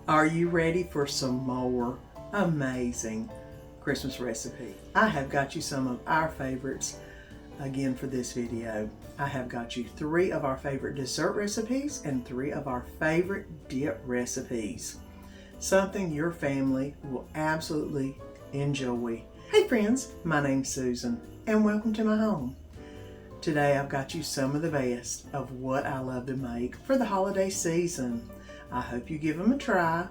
Are you ready for some more amazing Christmas recipe? I have got you some of our favorites again for this video. I have got you 3 of our favorite dessert recipes and 3 of our favorite dip recipes. Something your family will absolutely enjoy. Hey friends, my name's Susan and welcome to my home. Today I've got you some of the best of what I love to make for the holiday season. I hope you give them a try,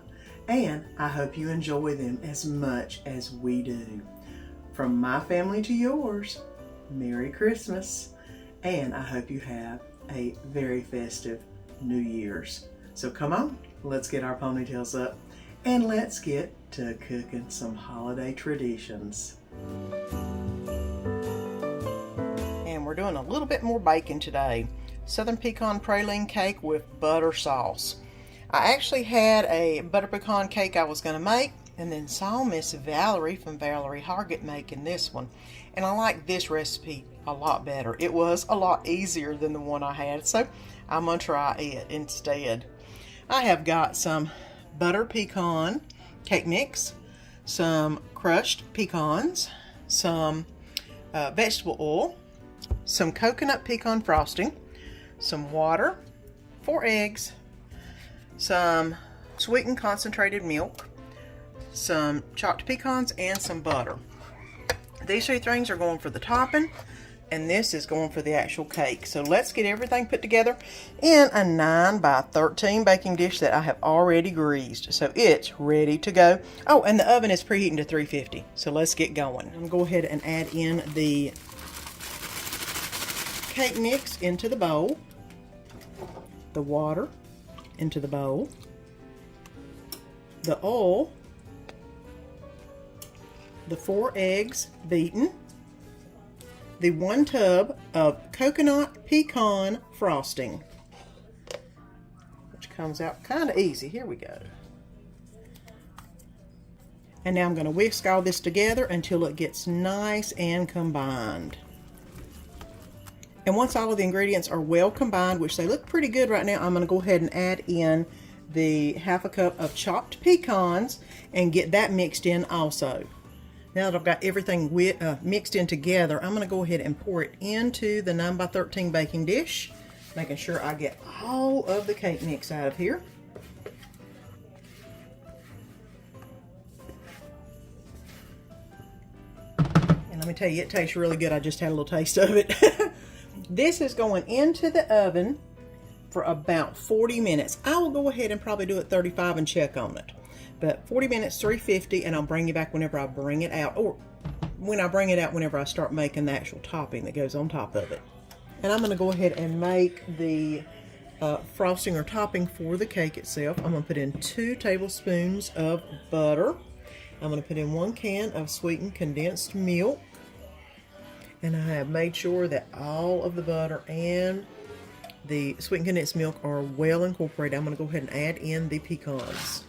and I hope you enjoy them as much as we do. From my family to yours, Merry Christmas, and I hope you have a very festive New Year's. So come on, let's get our ponytails up, and let's get to cooking some holiday traditions. And we're doing a little bit more baking today. Southern pecan praline cake with butter sauce. I actually had a butter pecan cake I was going to make, and then saw Miss Valerie from Valerie Hargett making this one. And I like this recipe a lot better. It was a lot easier than the one I had, so I'm going to try it instead. I have got some butter pecan cake mix, some crushed pecans, some vegetable oil, some coconut pecan frosting, some water, 4 eggs, some sweetened concentrated milk, some chopped pecans, and some butter. These 3 things are going for the topping, and this is going for the actual cake. So let's get everything put together in a 9 by 13 baking dish that I have already greased. So it's ready to go. Oh, and the oven is preheating to 350. So let's get going. I'm going to go ahead and add in the cake mix into the bowl, the water into the bowl, the oil, the 4 eggs beaten, the 1 tub of coconut pecan frosting, which comes out kind of easy. Here we go. And now I'm going to whisk all this together until it gets nice and combined. And once all of the ingredients are well combined, which they look pretty good right now, I'm going to go ahead and add in the 1/2 cup of chopped pecans and get that mixed in also. Now that I've got everything mixed in together, I'm going to go ahead and pour it into the 9 by 13 baking dish, making sure I get all of the cake mix out of here. And let me tell you, it tastes really good. I just had a little taste of it. This is going into the oven for about 40 minutes. I will go ahead and probably do it 35 and check on it. But 40 minutes, 350, and I'll bring you back whenever I bring it out. Or when I bring it out, whenever I start making the actual topping that goes on top of it. And I'm going to go ahead and make the frosting or topping for the cake itself. I'm going to put in 2 tablespoons of butter. I'm going to put in 1 can of sweetened condensed milk. And I have made sure that all of the butter and the sweetened condensed milk are well incorporated. I'm going to go ahead and add in the pecans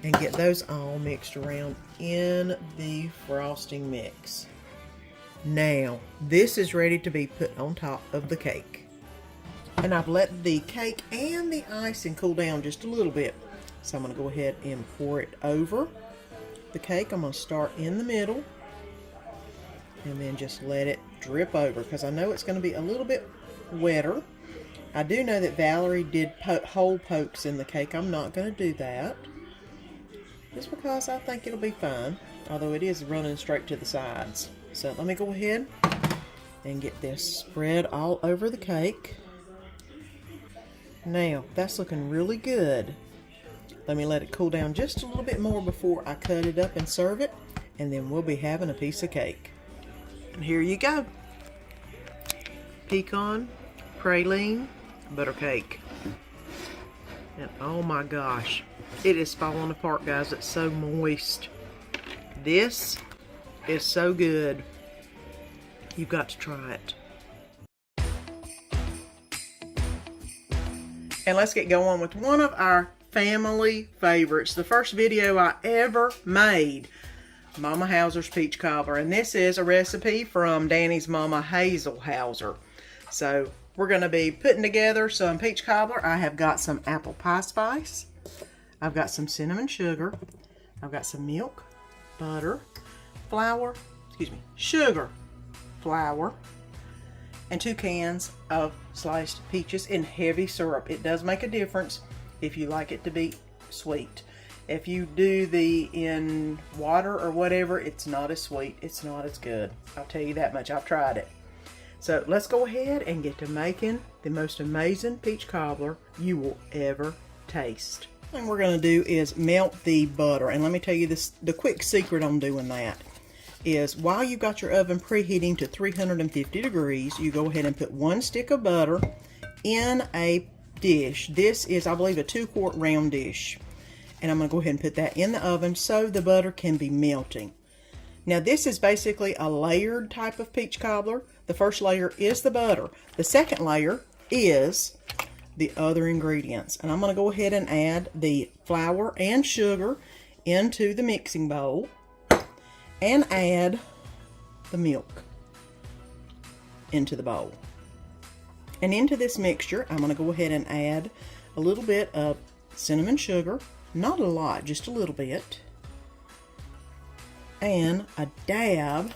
and get those all mixed around in the frosting mix. Now, this is ready to be put on top of the cake. And I've let the cake and the icing cool down just a little bit. So I'm going to go ahead and pour it over the cake. I'm going to start in the middle and then just let it drip over, because I know it's going to be a little bit wetter. I do know that Valerie did hole pokes in the cake. I'm not going to do that, just because I think it'll be fine, although it is running straight to the sides. So let me go ahead and get this spread all over the cake. Now, that's looking really good. Let me let it cool down just a little bit more before I cut it up and serve it, and then we'll be having a piece of cake. And here you go. Pecan praline butter cake. And oh my gosh, it is falling apart, guys. It's so moist. This is so good. You've got to try it. And let's get going with one of our family favorites. The first video I ever made. Mama Hauser's peach cobbler, and this is a recipe from Danny's mama Hazel Hauser. So we're going to be putting together some peach cobbler. I have got some apple pie spice. I've got some cinnamon sugar. I've got some milk, butter, flour, sugar, flour, and 2 cans of sliced peaches in heavy syrup. It does make a difference if you like it to be sweet. If you do the in water or whatever, it's not as sweet. It's not as good. I'll tell you that much. I've tried it. So let's go ahead and get to making the most amazing peach cobbler you will ever taste. What we're going to do is melt the butter. And let me tell you this, the quick secret on doing that is while you've got your oven preheating to 350 degrees, you go ahead and put 1 stick of butter in a dish. This is, I believe, a 2-quart round dish. And I'm going to go ahead and put that in the oven so the butter can be melting. Now this is basically a layered type of peach cobbler. The first layer is the butter. The second layer is the other ingredients. And I'm going to go ahead and add the flour and sugar into the mixing bowl and add the milk into the bowl. And into this mixture, I'm going to go ahead and add a little bit of cinnamon sugar. Not a lot, just a little bit. And a dab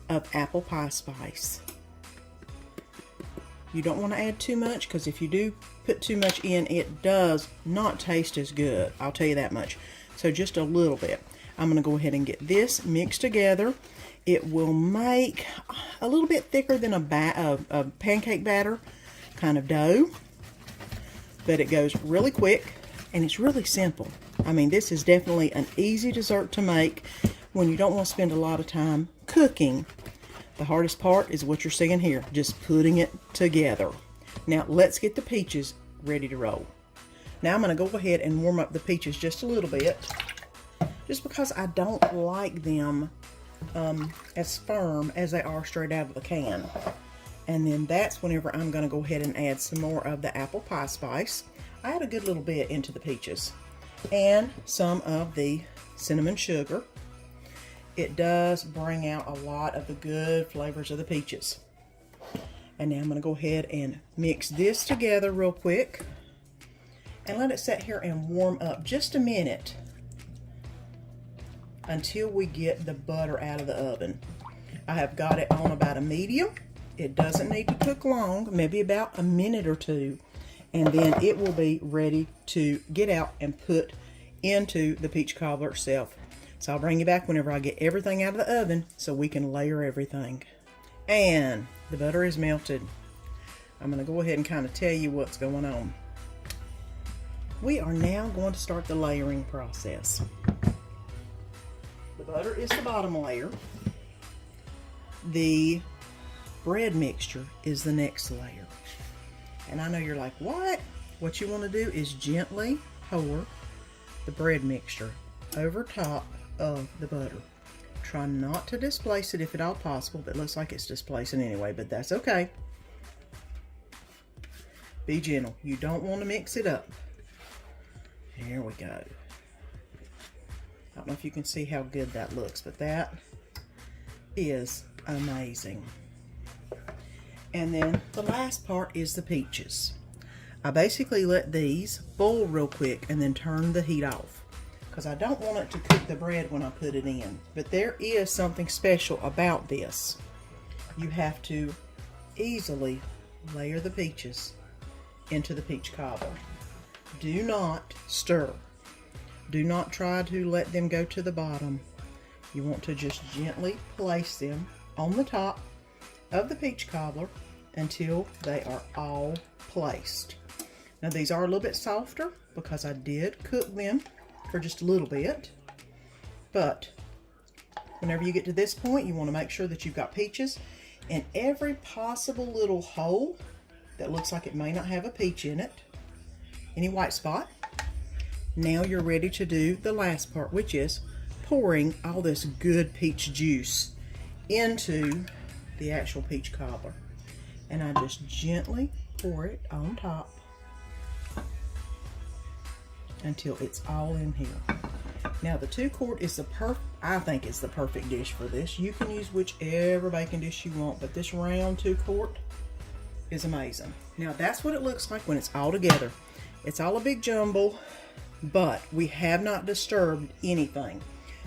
of apple pie spice. You don't want to add too much because if you do put too much in, it does not taste as good. I'll tell you that much. So just a little bit. I'm going to go ahead and get this mixed together. It will make a little bit thicker than a pancake batter kind of dough. But it goes really quick. And it's really simple. I mean, this is definitely an easy dessert to make when you don't want to spend a lot of time cooking. The hardest part is what you're seeing here, just putting it together. Now, let's get the peaches ready to roll. Now, I'm going to go ahead and warm up the peaches just a little bit, just because I don't like them as firm as they are straight out of the can. And then that's whenever I'm going to go ahead and add some more of the apple pie spice. I add a good little bit into the peaches and some of the cinnamon sugar. It does bring out a lot of the good flavors of the peaches. And now I'm going to go ahead and mix this together real quick and let it sit here and warm up just a minute until we get the butter out of the oven. I have got it on about a medium. It doesn't need to cook long, maybe about a minute or two. And then it will be ready to get out and put into the peach cobbler itself. So I'll bring you back whenever I get everything out of the oven so we can layer everything. And the butter is melted. I'm going to go ahead and kind of tell you what's going on. We are now going to start the layering process. The butter is the bottom layer. The bread mixture is the next layer. And I know you're like, what? What you want to do is gently pour the bread mixture over top of the butter. Try not to displace it if at all possible, but it looks like it's displacing anyway, but that's okay. Be gentle. You don't want to mix it up. Here we go. I don't know if you can see how good that looks, but that is amazing. And then the last part is the peaches. I basically let these boil real quick and then turn the heat off because I don't want it to cook the bread when I put it in. But there is something special about this. You have to easily layer the peaches into the peach cobbler. Do not stir. Do not try to let them go to the bottom. You want to just gently place them on the top of the peach cobbler until they are all placed. Now these are a little bit softer because I did cook them for just a little bit, but whenever you get to this point, you want to make sure that you've got peaches in every possible little hole that looks like it may not have a peach in it, any white spot. Now you're ready to do the last part, which is pouring all this good peach juice into the actual peach cobbler. And I just gently pour it on top until it's all in here. Now the 2-quart is I think it's the perfect dish for this. You can use whichever baking dish you want, but this round 2-quart is amazing. Now that's what it looks like when it's all together. It's all a big jumble, but we have not disturbed anything.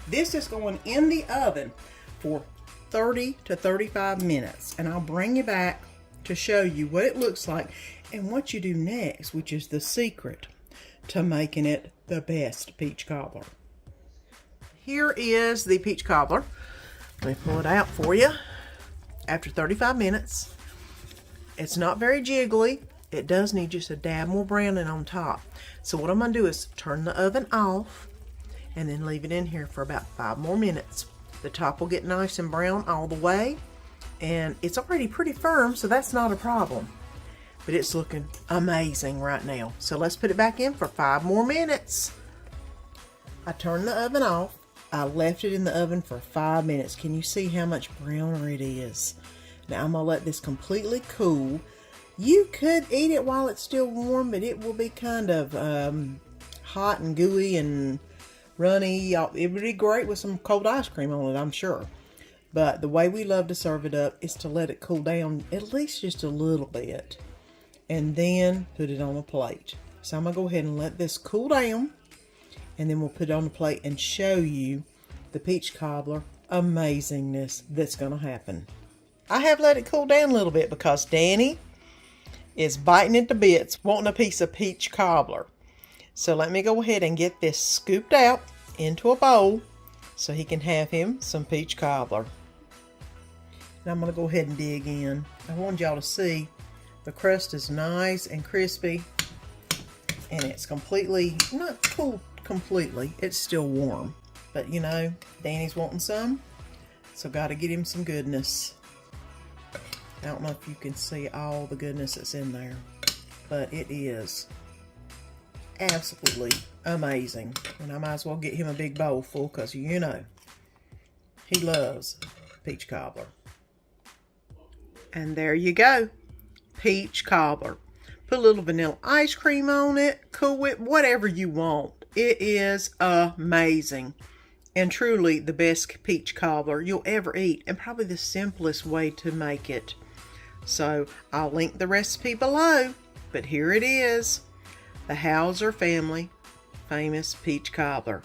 This is going in the oven for 30 to 35 minutes, and I'll bring you back to show you what it looks like and what you do next, which is the secret to making it the best peach cobbler. Here is the peach cobbler. Let me pull it out for you. After 35 minutes, it's not very jiggly. It does need just a dab more browning on top. So what I'm going to do is turn the oven off and then leave it in here for about 5 more minutes. The top will get nice and brown all the way, and it's already pretty firm, so that's not a problem. But it's looking amazing right now. So let's put it back in for 5 more minutes. I turned the oven off. I left it in the oven for 5 minutes. Can you see how much browner it is? Now I'm going to let this completely cool. You could eat it while it's still warm, but it will be kind of hot and gooey and runny. It would be great with some cold ice cream on it, I'm sure. But the way we love to serve it up is to let it cool down at least just a little bit, and then put it on a plate. So I'm going to go ahead and let this cool down, and then we'll put it on the plate and show you the peach cobbler amazingness that's going to happen. I have let it cool down a little bit because Danny is biting into bits, wanting a piece of peach cobbler. So let me go ahead and get this scooped out into a bowl so he can have him some peach cobbler. Now I'm going to go ahead and dig in. I wanted y'all to see the crust is nice and crispy, and it's completely, not cooled completely, it's still warm. But you know, Danny's wanting some, so got to get him some goodness. I don't know if you can see all the goodness that's in there, but it is absolutely amazing. And I might as well get him a big bowl full because you know he loves peach cobbler. And there you go, peach cobbler. Put a little vanilla ice cream on it, Cool Whip, whatever you want. It is amazing and truly the best peach cobbler you'll ever eat, and probably the simplest way to make it. So I'll link the recipe below, but here it is, the Hauser family famous peach cobbler.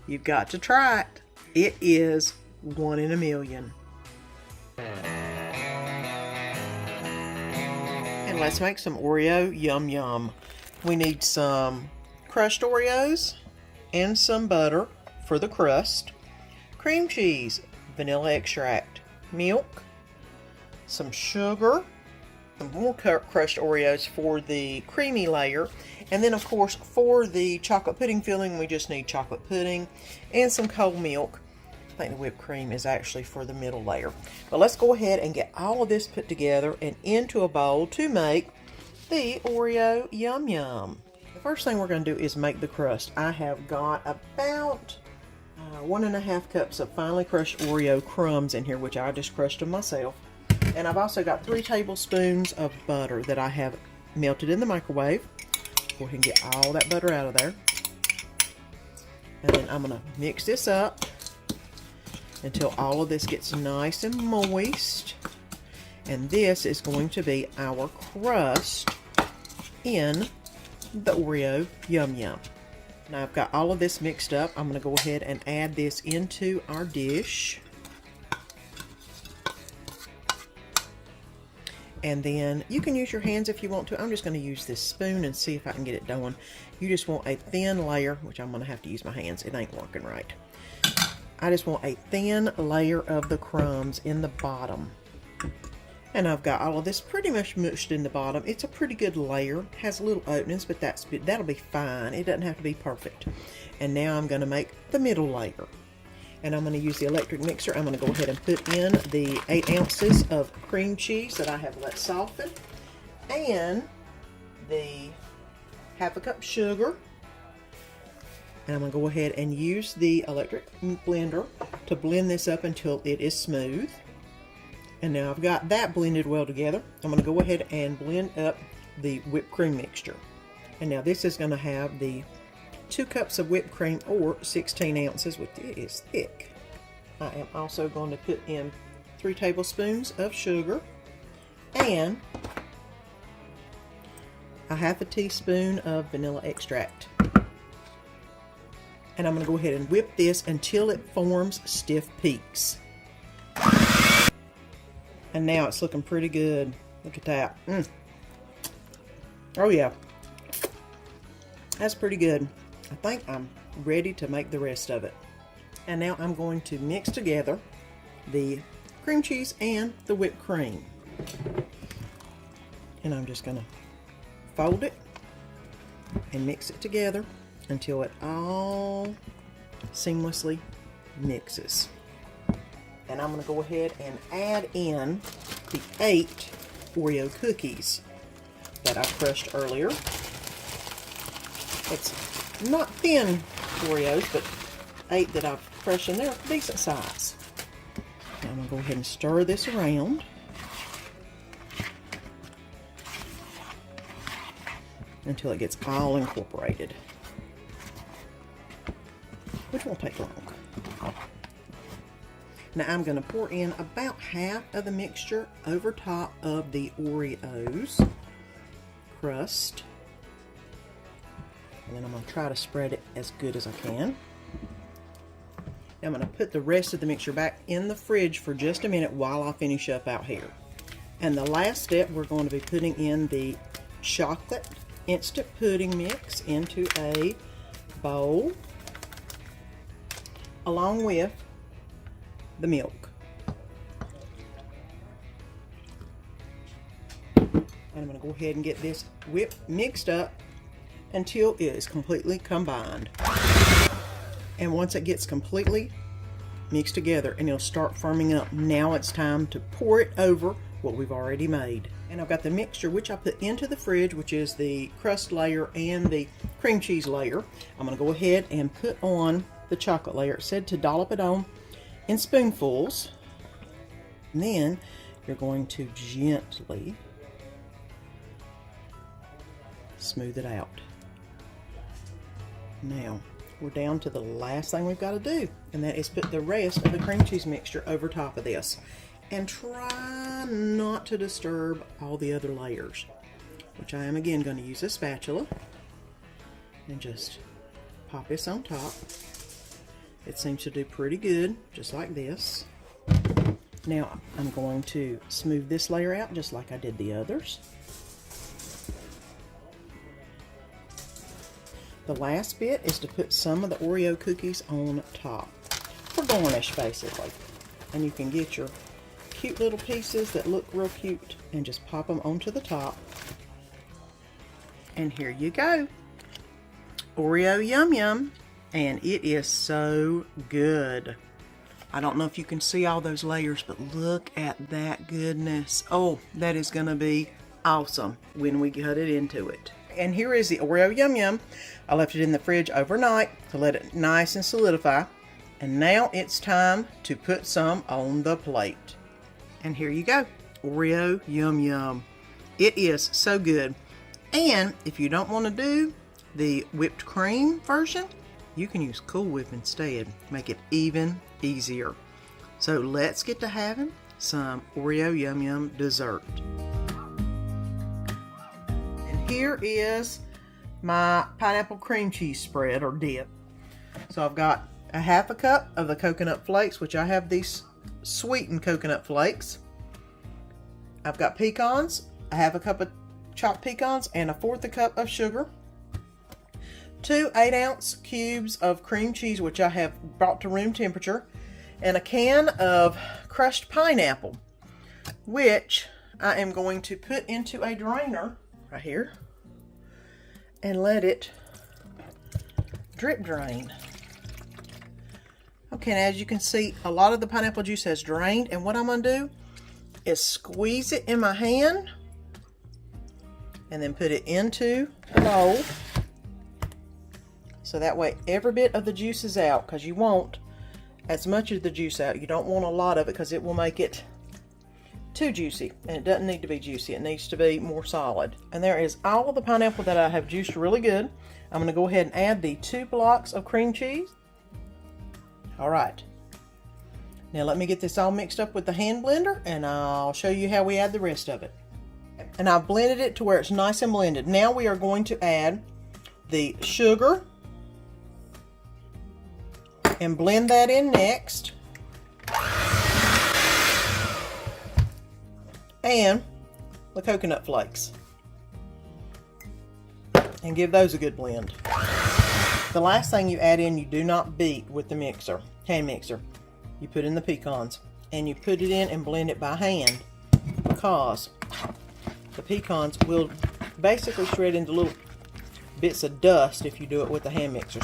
You've got to try it. It is 1 in a million. And let's make some Oreo Yum Yum. We need some crushed Oreos and some butter for the crust, cream cheese, vanilla extract, milk, some sugar, some more crushed Oreos for the creamy layer, and then of course for the chocolate pudding filling we just need chocolate pudding and some cold milk. I think the whipped cream is actually for the middle layer. But let's go ahead and get all of this put together and into a bowl to make the Oreo Yum Yum. The first thing we're going to do is make the crust. I have got about 1.5 cups of finely crushed Oreo crumbs in here, which I just crushed them myself. And I've also got 3 tablespoons of butter that I have melted in the microwave. Go ahead and get all that butter out of there. And then I'm going to mix this up until all of this gets nice and moist. And this is going to be our crust in the Oreo Yum Yum. Now I've got all of this mixed up. I'm going to go ahead and add this into our dish. And then you can use your hands if you want to. I'm just going to use this spoon and see if I can get it done. You just want a thin layer, which I'm going to have to use my hands. It ain't working right. I just want a thin layer of the crumbs in the bottom. And I've got all of this pretty much mushed in the bottom. It's a pretty good layer. It has little openings, but that'll be fine. It doesn't have to be perfect. And now I'm going to make the middle layer. And I'm going to use the electric mixer. I'm going to go ahead and put in the 8 ounces of cream cheese that I have let soften, and the 1/2 cup sugar. And I'm going to go ahead and use the electric blender to blend this up until it is smooth. And now I've got that blended well together. I'm going to go ahead and blend up the whipped cream mixture. And now this is going to have the 2 cups of whipped cream, or 16 ounces, which it is thick. I am also going to put in 3 tablespoons of sugar, and a half a teaspoon of vanilla extract. And I'm going to go ahead and whip this until it forms stiff peaks. And now it's looking pretty good. Look at that. Oh yeah. That's pretty good. I think I'm ready to make the rest of it. And now I'm going to mix together the cream cheese and the whipped cream. And I'm just going to fold it and mix it together until it all seamlessly mixes. And I'm going to go ahead and add in the 8 Oreo cookies that I crushed earlier. It's not thin Oreos, but 8 that I've crushed, and they're decent size. Now I'm going to go ahead and stir this around. Until it gets all incorporated, which won't take long. Now I'm going to pour in about half of the mixture over top of the Oreos crust, and then I'm going to try to spread it as good as I can. Now I'm going to put the rest of the mixture back in the fridge for just a minute while I finish up out here. And the last step, we're going to be putting in the chocolate instant pudding mix into a bowl along with the milk. And I'm going to go ahead and get this mixed up until it is completely combined. And once it gets completely mixed together and it'll start firming up, now it's time to pour it over what we've already made. And I've got the mixture which I put into the fridge, which is the crust layer and the cream cheese layer. I'm going to go ahead and put on the chocolate layer. It said to dollop it on in spoonfuls. And then you're going to gently smooth it out. Now we're down to the last thing we've got to do, and that is put the rest of the cream cheese mixture over top of this. And try not to disturb all the other layers, which I am again going to use a spatula and just pop this on top. It seems to do pretty good, just like this. Now I'm going to smooth this layer out just like I did the others. The last bit is to put some of the Oreo cookies on top for garnish, basically. And you can get your cute little pieces that look real cute and just pop them onto the top. And here you go. Oreo Yum Yum. And it is so good. I don't know if you can see all those layers, but look at that goodness. Oh, that is going to be awesome when we cut it into it. And here is the Oreo Yum Yum. I left it in the fridge overnight to let it nice and solidify. And now it's time to put some on the plate. And here you go, Oreo Yum Yum. It is so good. And if you don't want to do the whipped cream version, you can use Cool Whip instead. Make it even easier. So let's get to having some Oreo Yum Yum dessert. And here is my pineapple cream cheese spread or dip. So I've got a half a cup of the coconut flakes, which I have these sweetened coconut flakes. I've got pecans, a half a cup of chopped pecans and a fourth a cup of sugar. 2 8-ounce cubes of cream cheese, which I have brought to room temperature, and a can of crushed pineapple, which I am going to put into a drainer right here and let it drip drain. Okay, and as you can see, a lot of the pineapple juice has drained, and what I'm going to do is squeeze it in my hand and then put it into the bowl. So that way every bit of the juice is out, because you want as much of the juice out. You don't want a lot of it because it will make it too juicy, and it doesn't need to be juicy. It needs to be more solid. And there is all of the pineapple that I have juiced really good. I'm going to go ahead and add the 2 blocks of cream cheese. All right. Now let me get this all mixed up with the hand blender, and I'll show you how we add the rest of it. And I've blended it to where it's nice and blended. Now we are going to add the sugar and blend that in next. And the coconut flakes. And give those a good blend. The last thing you add in, you do not beat with the mixer, hand mixer. You put in the pecans and you put it in and blend it by hand, because the pecans will basically shred into little bits of dust if you do it with the hand mixer.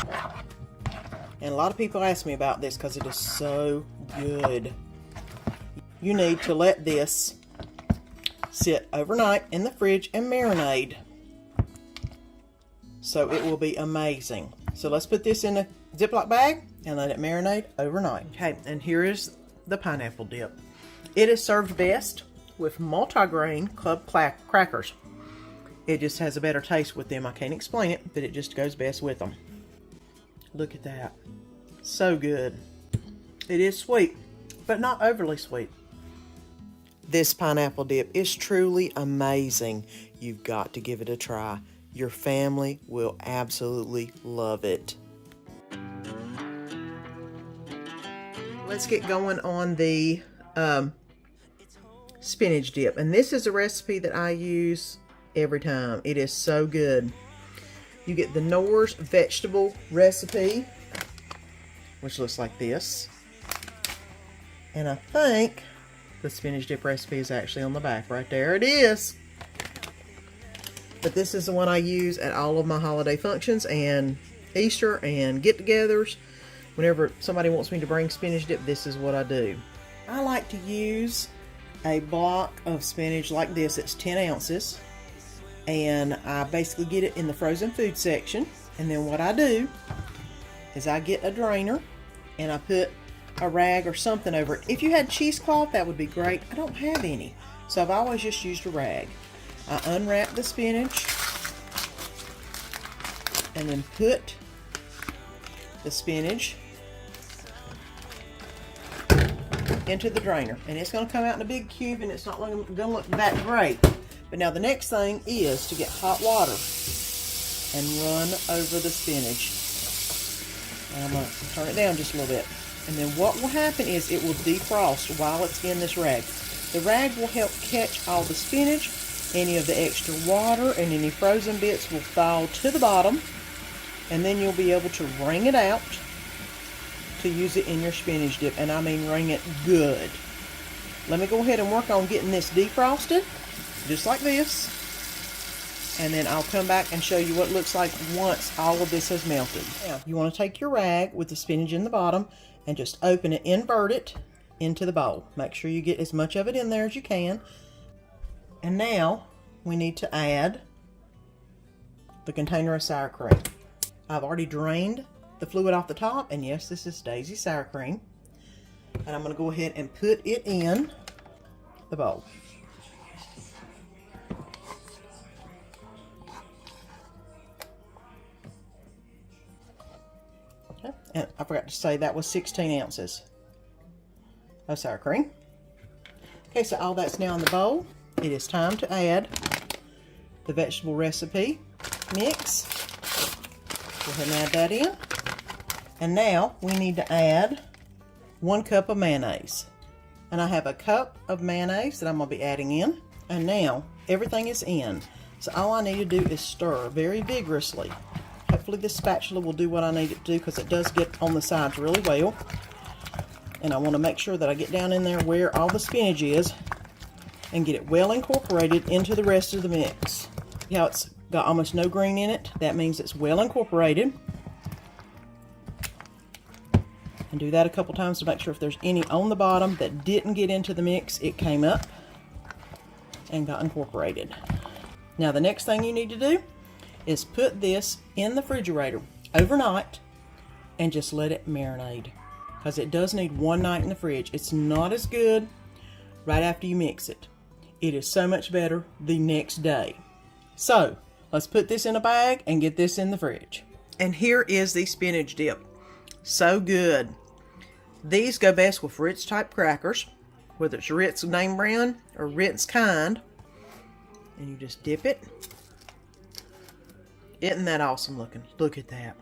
And a lot of people ask me about this because it is so good. You need to let this sit overnight in the fridge and marinate, so it will be amazing. So let's put this in a Ziploc bag and let it marinate overnight. Okay, and here is the pineapple dip. It is served best with multigrain club crackers. It just has a better taste with them. I can't explain it, but it just goes best with them. Look at that. So good. It is sweet, but not overly sweet. This pineapple dip is truly amazing. You've got to give it a try. Your family will absolutely love it. Let's get going on the spinach dip. And this is a recipe that I use every time. It is so good. You get the Knorr's vegetable recipe, which looks like this. And I think the spinach dip recipe is actually on the back. Right there it is. But this is the one I use at all of my holiday functions and Easter and get-togethers. Whenever somebody wants me to bring spinach dip, this is what I do. I like to use a block of spinach like this. It's 10 ounces. And I basically get it in the frozen food section. And then what I do is I get a drainer and I put a rag or something over it. If you had cheesecloth, that would be great. I don't have any, so I've always just used a rag. I unwrap the spinach and then put the spinach into the drainer, and it's going to come out in a big cube, and it's not going to look that great. But now the next thing is to get hot water and run over the spinach. And I'm going to turn it down just a little bit. And then what will happen is it will defrost while it's in this rag. The rag will help catch all the spinach, any of the extra water, and any frozen bits will fall to the bottom. And then you'll be able to wring it out to use it in your spinach dip. And I mean wring it good. Let me go ahead and work on getting this defrosted, just like this. And then I'll come back and show you what it looks like once all of this has melted. Now, you want to take your rag with the spinach in the bottom and just open it, invert it into the bowl. Make sure you get as much of it in there as you can. And now we need to add the container of sour cream. I've already drained the fluid off the top, and yes, this is Daisy sour cream. And I'm going to go ahead and put it in the bowl. Okay. And I forgot to say that was 16 ounces of sour cream. Okay, so all that's now in the bowl. It is time to add the vegetable recipe mix. Go ahead and add that in. And now we need to add 1 cup of mayonnaise. And I have a cup of mayonnaise that I'm going to be adding in. And now everything is in. So all I need to do is stir very vigorously. Hopefully this spatula will do what I need it to do, because it does get on the sides really well. And I want to make sure that I get down in there where all the spinach is and get it well incorporated into the rest of the mix. See how it's got almost no green in it? That means it's well incorporated. And do that a couple times to make sure if there's any on the bottom that didn't get into the mix, it came up and got incorporated. Now the next thing you need to do is put this in the refrigerator overnight and just let it marinate, because it does need 1 night in the fridge. It's not as good right after you mix it. It is so much better the next day. So let's put this in a bag and get this in the fridge. And here is the spinach dip. So good. These go best with Ritz type crackers, whether it's Ritz name brand or Ritz kind. And you just dip it. Isn't that awesome looking? Look at that.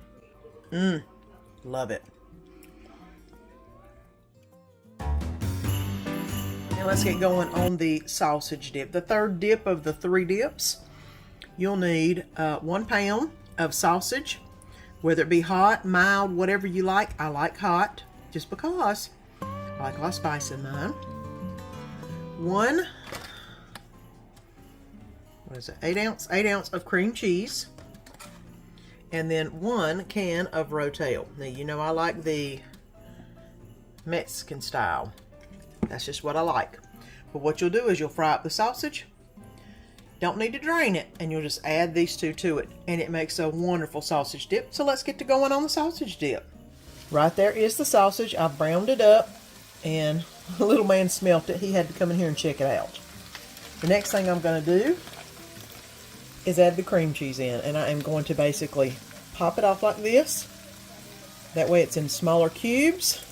Love it. Now let's get going on the sausage dip. The third dip of the 3 dips. You'll need 1 pound of sausage, whether it be hot, mild, whatever you like. I like hot, just because I like a lot of spice in mine. 8 ounce of cream cheese. And then 1 can of Rotel. Now, you know I like the Mexican style. That's just what I like. But what you'll do is you'll fry up the sausage. Don't need to drain it. And you'll just add these 2 to it. And it makes a wonderful sausage dip. So let's get to going on the sausage dip. Right there is the sausage. I've browned it up. And the little man smelt it. He had to come in here and check it out. The next thing I'm going to do is add the cream cheese in, and I am going to basically pop it off like this. That way it's in smaller cubes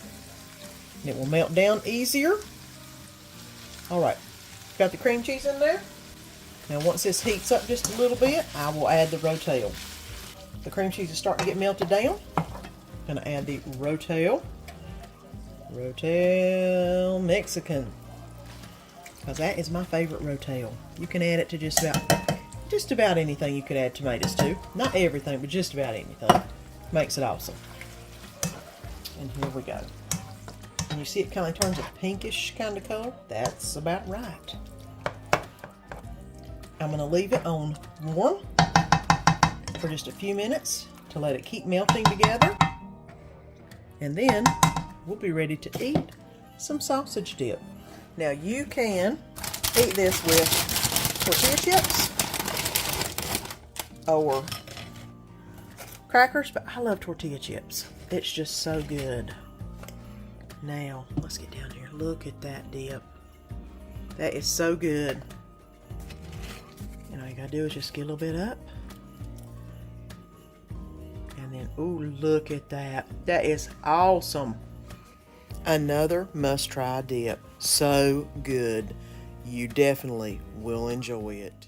and it will melt down easier. Alright, got the cream cheese in there. Now once this heats up just a little bit, I will add the Rotel. The cream cheese is starting to get melted down. I'm going to add the Rotel. Rotel Mexican, because that is my favorite Rotel. You can add it to just about anything you could add tomatoes to. Not everything, but just about anything. Makes it awesome. And here we go. And you see it kind of turns a pinkish kind of color? That's about right. I'm going to leave it on warm for just a few minutes to let it keep melting together. And then we'll be ready to eat some sausage dip. Now you can eat this with tortilla chips or crackers, but I love tortilla chips. It's just so good. Now, let's get down here. Look at that dip. That is so good. And all you gotta do is just get a little bit up. And then, ooh, look at that. That is awesome. Another must-try dip. So good. You definitely will enjoy it.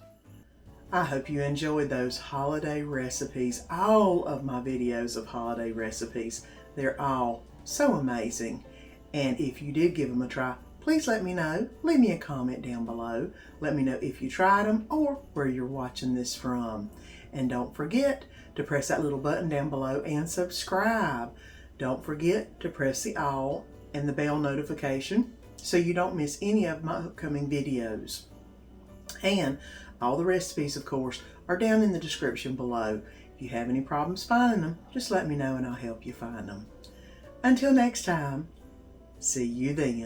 I hope you enjoyed those holiday recipes. All of my videos of holiday recipes, they're all so amazing. And if you did give them a try, please let me know. Leave me a comment down below. Let me know if you tried them or where you're watching this from. And don't forget to press that little button down below and subscribe. Don't forget to press the all and the bell notification so you don't miss any of my upcoming videos. And all the recipes, of course, are down in the description below. If you have any problems finding them, just let me know and I'll help you find them. Until next time, see you then.